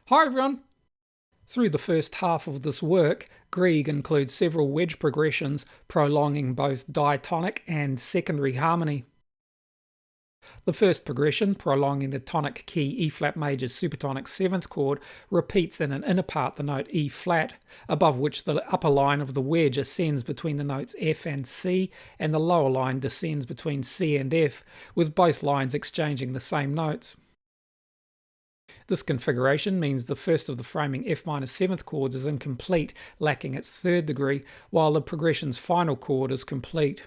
Hi everyone! Through the first half of this work, Grieg includes several wedge progressions prolonging both diatonic and secondary harmony. The first progression, prolonging the tonic key E-flat major's supertonic 7th chord, repeats in an inner part the note E-flat, above which the upper line of the wedge ascends between the notes F and C, and the lower line descends between C and F, with both lines exchanging the same notes. This configuration means the first of the framing F-7th chords is incomplete, lacking its 3rd degree, while the progression's final chord is complete.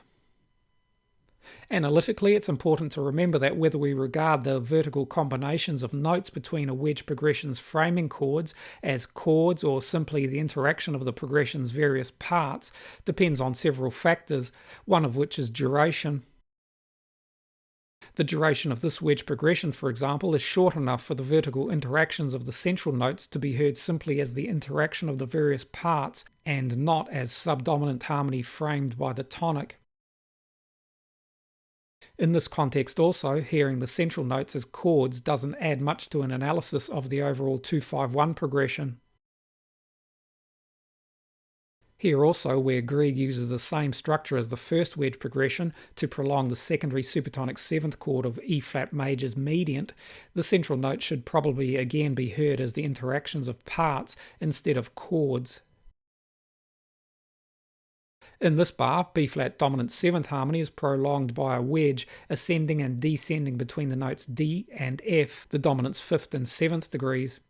Analytically, it's important to remember that whether we regard the vertical combinations of notes between a wedge progression's framing chords as chords or simply the interaction of the progression's various parts depends on several factors, one of which is duration. The duration of this wedge progression, for example, is short enough for the vertical interactions of the central notes to be heard simply as the interaction of the various parts and not as subdominant harmony framed by the tonic. In this context also, hearing the central notes as chords doesn't add much to an analysis of the overall 2-5-1 progression. Here also, where Grieg uses the same structure as the first wedge progression to prolong the secondary supertonic 7th chord of E-flat major's mediant, the central note should probably again be heard as the interactions of parts instead of chords. In this bar, B-flat dominant 7th harmony is prolonged by a wedge ascending and descending between the notes D and F, the dominant's 5th and 7th degrees.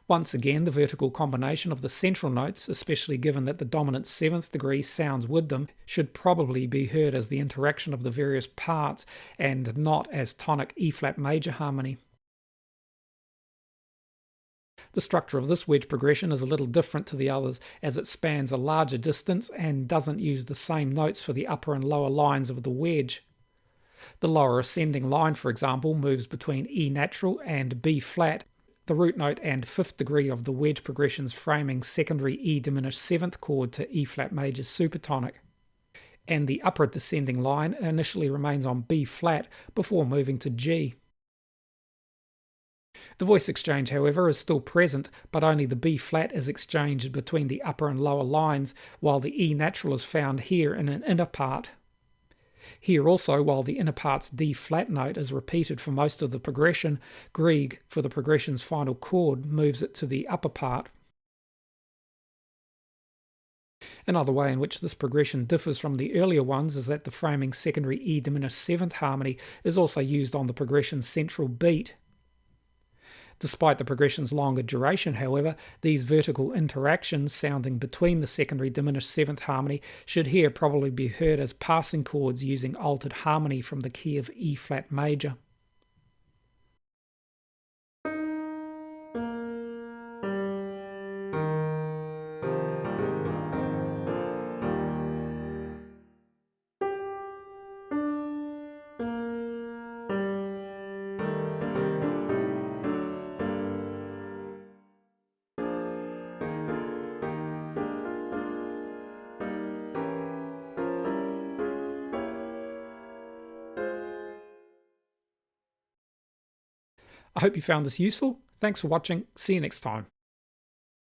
Once again, the vertical combination of the central notes, especially given that the dominant 7th degree sounds with them, should probably be heard as the interaction of the various parts and not as tonic E-flat major harmony. The structure of this wedge progression is a little different to the others, as it spans a larger distance and doesn't use the same notes for the upper and lower lines of the wedge. The lower ascending line, for example, moves between E natural and B flat, the root note and 5th degree of the wedge progression's framing secondary E diminished 7th chord to E-flat major supertonic. And the upper descending line initially remains on B flat before moving to G. The voice exchange, however, is still present, but only the B flat is exchanged between the upper and lower lines, while the E natural is found here in an inner part. Here also, while the inner part's D flat note is repeated for most of the progression, Grieg, for the progression's final chord, moves it to the upper part. Another way in which this progression differs from the earlier ones is that the framing secondary E diminished 7th harmony is also used on the progression's central beat. Despite the progression's longer duration, however, these vertical interactions sounding between the secondary diminished 7th harmony should here probably be heard as passing chords using altered harmony from the key of E-flat major. I hope you found this useful. Thanks for watching. See you next time.